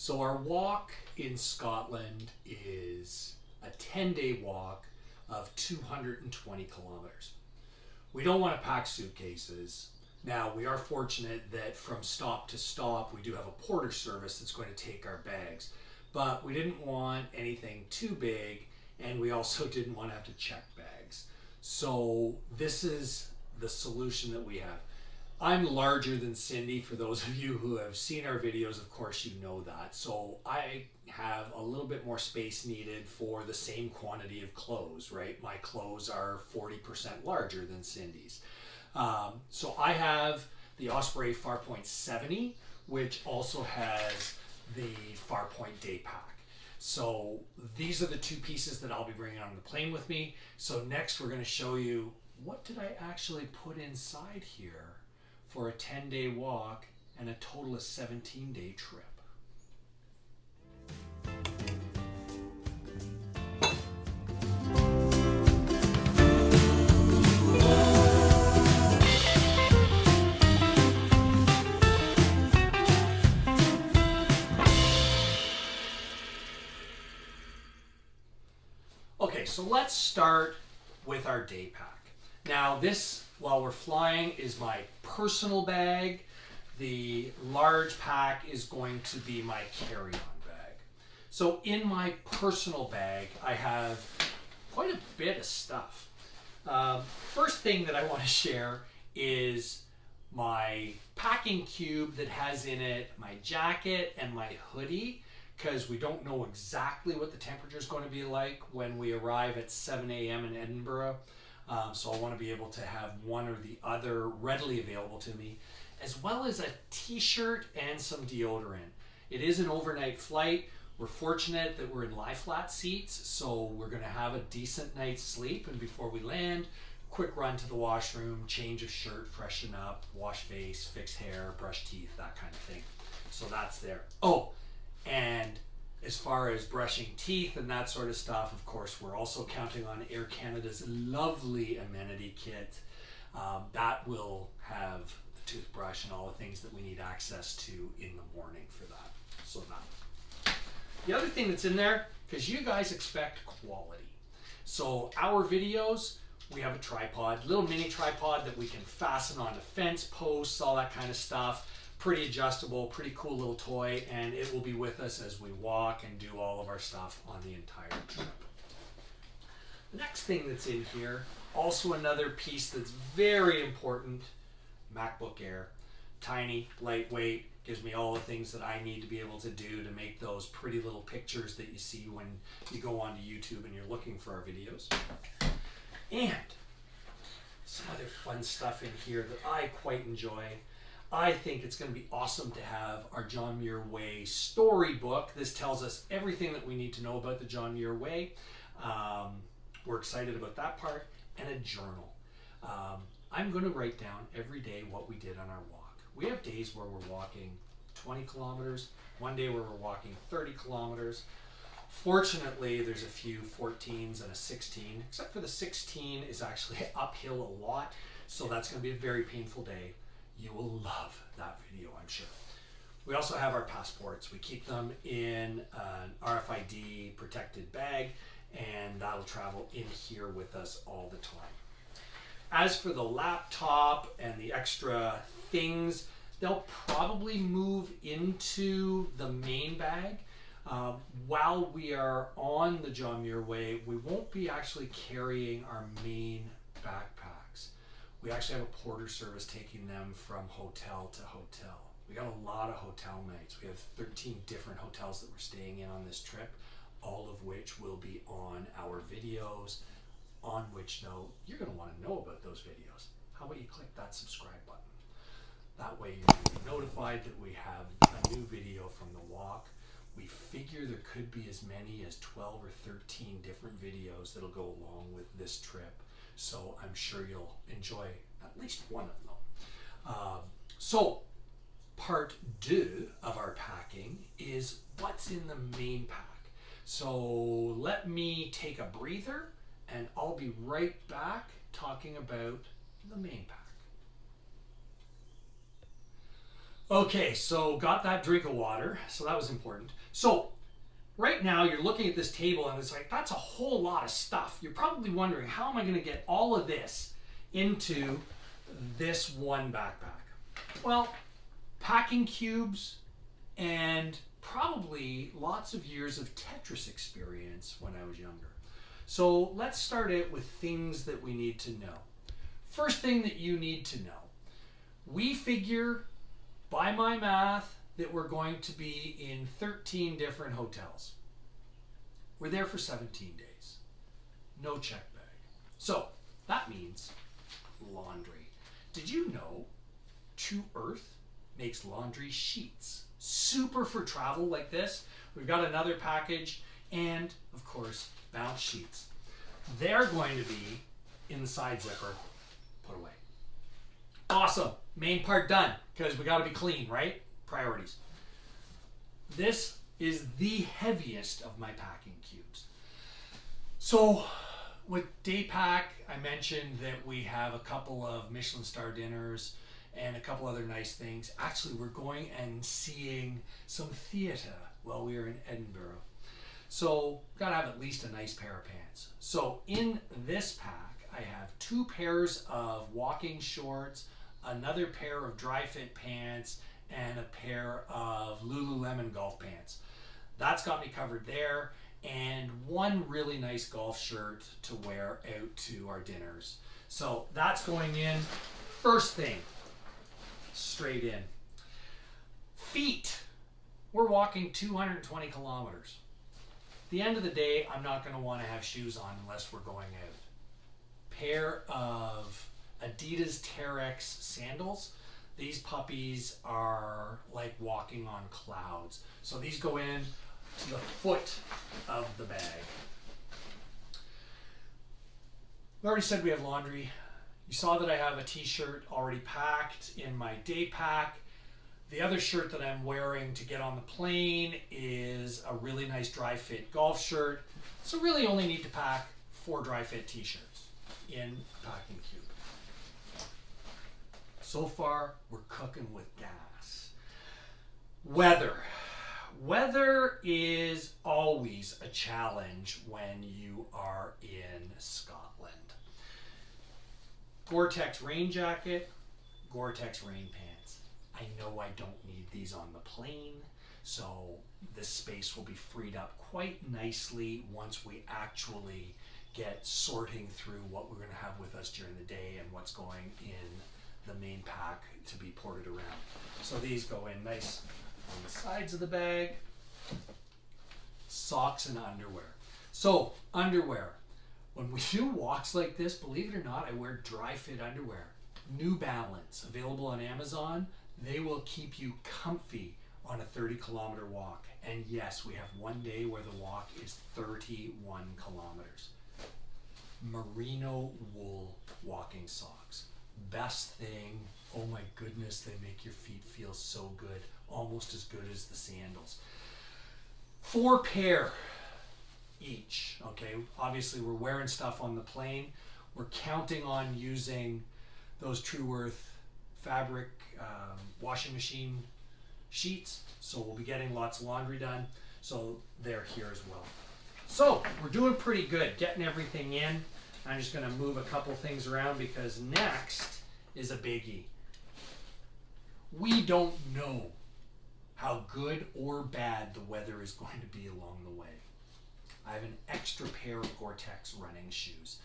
So our walk in Scotland is a 10-day walk of 220 kilometers. We don't want to pack suitcases. Now, we are fortunate that from stop to stop, we do have a porter service that's going to take our bags. But we didn't want anything too big, and we also didn't want to have to check bags. So this is the solution that we have. I'm larger than Cindy. For those of you who have seen our videos, of course you know that. So I have a little bit more space needed for the same quantity of clothes, right? My clothes are 40% larger than Cindy's. So I have the Osprey Farpoint 70, which also has the Farpoint Day Pack. So these are the two pieces that I'll be bringing on the plane with me. So next we're going to show you what did I actually put inside here for a 10-day walk and a total of 17-day trip. Okay, so let's start with our day pack. Now this, while we're flying, is my personal bag. The large pack is going to be my carry-on bag. So in my personal bag, I have quite a bit of stuff. First thing that I want to share is my packing cube that has in it my jacket and my hoodie, because we don't know exactly what the temperature is going to be like when we arrive at 7 a.m. in Edinburgh. So I want to be able to have one or the other readily available to me, as well as a t-shirt and some deodorant. It is an overnight flight. We're fortunate that we're in lie flat seats, so we're going to have a decent night's sleep, and before we land, quick run to the washroom, change of shirt, freshen up, wash face, fix hair, brush teeth, that kind of thing. So that's there. Oh, and as far as brushing teeth and that sort of stuff, of course, we're also counting on Air Canada's lovely amenity kit. That will have the toothbrush and all the things that we need access to in the morning for that. So that. The other thing that's in there, because you guys expect quality. So our videos, we have a tripod, little mini tripod that we can fasten onto fence posts, all that kind of stuff. Pretty adjustable, pretty cool little toy, and it will be with us as we walk and do all of our stuff on the entire trip. The next thing that's in here, also another piece that's very important, MacBook Air. Tiny, lightweight, gives me all the things that I need to be able to do to make those pretty little pictures that you see when you go onto YouTube and you're looking for our videos. And some other fun stuff in here that I quite enjoy. I think it's going to be awesome to have our John Muir Way storybook. This tells us everything that we need to know about the John Muir Way. We're excited about that part. And a journal. I'm going to write down every day what we did on our walk. We have days where we're walking 20 kilometers, one day where we're walking 30 kilometers. Fortunately, there's a few 14s and a 16, except for the 16 is actually uphill a lot, so that's going to be a very painful day. You will love that video, I'm sure. We also have our passports. We keep them in an RFID protected bag, and that'll travel in here with us all the time. As for the laptop and the extra things, they'll probably move into the main bag. While we are on the John Muir Way, we won't be actually carrying our main backpacks. We actually have a porter service taking them from hotel to hotel. We got a lot of hotel nights. We have 13 different hotels that we're staying in on this trip, all of which will be on our videos, on which note, you're going to want to know about those videos. How about you click that subscribe button? That way you're going to be notified that we have a new video from the walk. We figure there could be as many as 12 or 13 different videos that'll go along with this trip. So I'm sure you'll enjoy at least one of them. So part 2 of our packing is what's in the main pack. So let me take a breather and I'll be right back talking about the main pack. Okay, so got that drink of water, so that was important. So right now you're looking at this table and it's like, that's a whole lot of stuff. You're probably wondering, how am I gonna get all of this into this one backpack? Well, packing cubes and probably lots of years of Tetris experience when I was younger. So let's start it with things that we need to know. First thing that you need to know, we figure by my math that we're going to be in 13 different hotels. We're there for 17 days. No check bag. So that means laundry. Did you know True Earth makes laundry sheets? Super for travel like this. We've got another package and of course bounce sheets. They're going to be in the side zipper, put away. Awesome, main part done, because we gotta be clean, right? Priorities. This is the heaviest of my packing cubes. So with day pack, I mentioned that we have a couple of Michelin star dinners and a couple other nice things. Actually, we're going and seeing some theatre while we are in Edinburgh. So gotta have at least a nice pair of pants. So in this pack, I have 2 pairs of walking shorts, another pair of dry fit pants, and a pair of Lululemon golf pants. That's got me covered there, and one really nice golf shirt to wear out to our dinners. So that's going in first thing, straight in. Feet. We're walking 220 kilometers. At the end of the day, I'm not going to want to have shoes on unless we're going out. Pair of Adidas Terex sandals. These puppies are like walking on clouds. So these go in to the foot of the bag. We already said we have laundry. You saw that I have a t-shirt already packed in my day pack. The other shirt that I'm wearing to get on the plane is a really nice dry fit golf shirt. So really only need to pack 4 dry fit t-shirts in a packing cube. So far, we're cooking with gas. Weather. Weather is always a challenge when you are in Scotland. Gore-Tex rain jacket, Gore-Tex rain pants. I know I don't need these on the plane, so this space will be freed up quite nicely once we actually get sorting through what we're going to have with us during the day and what's going in the main pack to be ported around. So these go in nice on the sides of the bag. Socks and underwear. So underwear. When we do walks like this, believe it or not, I wear dry fit underwear. New Balance, available on Amazon. They will keep you comfy on a 30-kilometer walk. And yes, we have one day where the walk is 31 kilometers. Merino wool walking socks. Best thing. Oh my goodness, they make your feet feel so good. Almost as good as the sandals. 4 pair each. Okay, obviously we're wearing stuff on the plane. We're counting on using those True Earth fabric washing machine sheets. So we'll be getting lots of laundry done. So they're here as well. So we're doing pretty good, getting everything in. I'm just gonna move a couple things around because next is a biggie. We don't know how good or bad the weather is going to be along the way. I have an extra pair of Gore-Tex running shoes,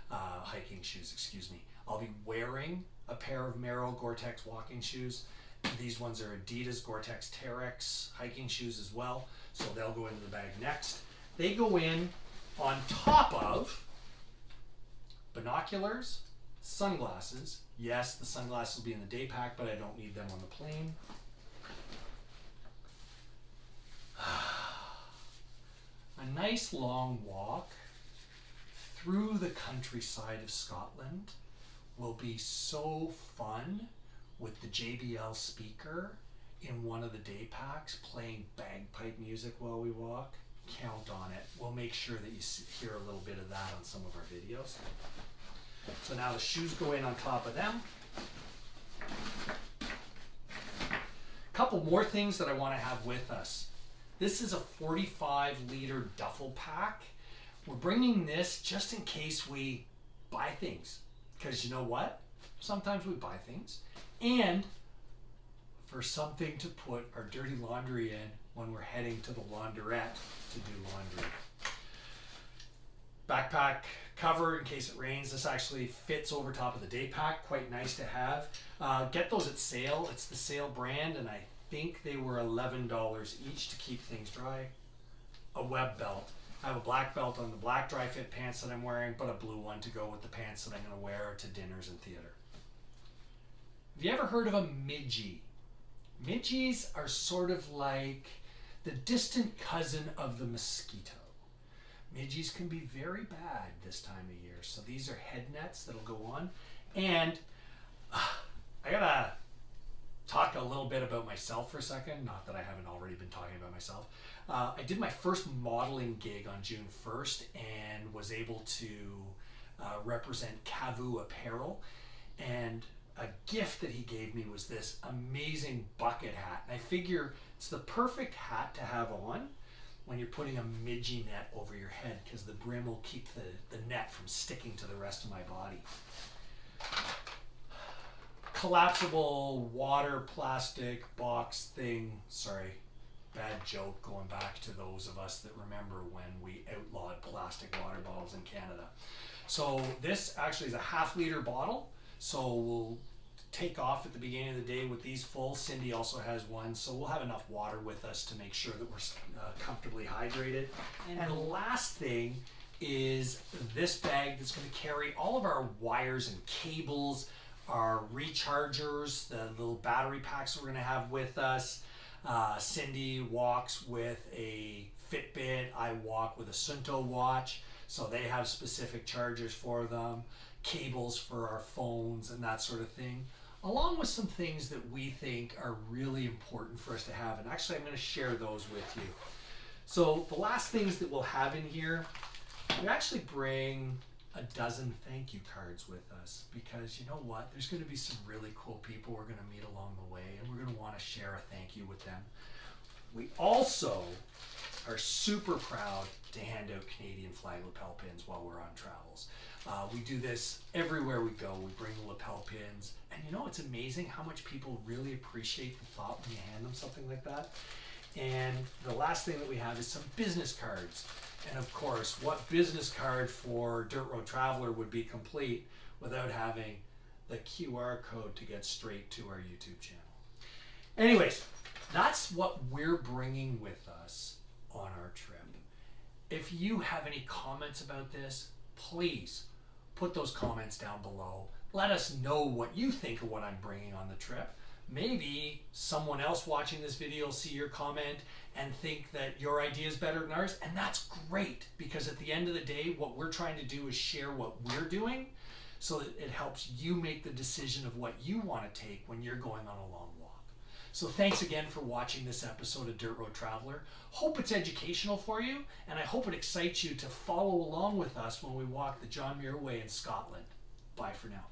hiking shoes, excuse me. I'll be wearing a pair of Merrell Gore-Tex walking shoes. These ones are Adidas Gore-Tex Terex hiking shoes as well, so they'll go into the bag next. They go in on top of binoculars, sunglasses. Yes, the sunglasses will be in the day pack, but I don't need them on the plane. A nice long walk through the countryside of Scotland will be so fun with the JBL speaker in one of the day packs playing bagpipe music while we walk. Count on it. We'll make sure that you hear a little bit of that on some of our videos. So now the shoes go in on top of them. couple more things that I want to have with us. This is a 45-liter duffel pack. We're bringing this just in case we buy things, because you know what? Sometimes we buy things, and for something to put our dirty laundry in when we're heading to the laundrette to do laundry. Backpack cover in case it rains. This actually fits over top of the day pack. Quite nice to have. Get those at sale. It's the sale brand, and I think they were $11 each to keep things dry. A web belt. I have a black belt on the black dry fit pants that I'm wearing, but a blue one to go with the pants that I'm going to wear to dinners and theater. Have you ever heard of a midgie? Midgies are sort of like the distant cousin of the mosquito. Midgies can be very bad this time of year. So these are head nets that'll go on. And I gotta talk a little bit about myself for a second. Not that I haven't already been talking about myself. I did my first modeling gig on June 1st and was able to represent Cavu Apparel. And a gift that he gave me was this amazing bucket hat. And I figure it's the perfect hat to have on when you're putting a midgie net over your head, because the brim will keep the net from sticking to the rest of my body. Collapsible water plastic box thing. Sorry, bad joke going back to those of us that remember when we outlawed plastic water bottles in Canada. So this actually is a half-liter bottle. So we'll take off at the beginning of the day with these full. Cindy also has one, so we'll have enough water with us to make sure that we're comfortably hydrated. And the last thing is this bag that's going to carry all of our wires and cables, our rechargers, the little battery packs that we're going to have with us. Cindy walks with a Fitbit. I walk with a Sunto watch, so they have specific chargers for them, cables for our phones and that sort of thing, along with some things that we think are really important for us to have. And actually I'm going to share those with you. So the last things that we'll have in here, we actually bring a dozen thank you cards with us, because you know what, there's going to be some really cool people we're going to meet along the way, and we're going to want to share a thank you with them. We also are super proud to hand out Canadian flag lapel pins while we're on travels. We do this everywhere we go. We bring the lapel pins, and you know, it's amazing how much people really appreciate the thought when you hand them something like that. And the last thing that we have is some business cards. And of course, what business card for Dirt Road Traveler would be complete without having the QR code to get straight to our YouTube channel. Anyways, that's what we're bringing with us on our trip. If you have any comments about this, please put those comments down below. Let us know what you think of what I'm bringing on the trip. Maybe someone else watching this video will see your comment and think that your idea is better than ours, and that's great, because at the end of the day, what we're trying to do is share what we're doing so that it helps you make the decision of what you want to take when you're going on a long walk. So thanks again for watching this episode of Dirt Road Traveler. Hope it's educational for you, and I hope it excites you to follow along with us when we walk the John Muir Way in Scotland. Bye for now.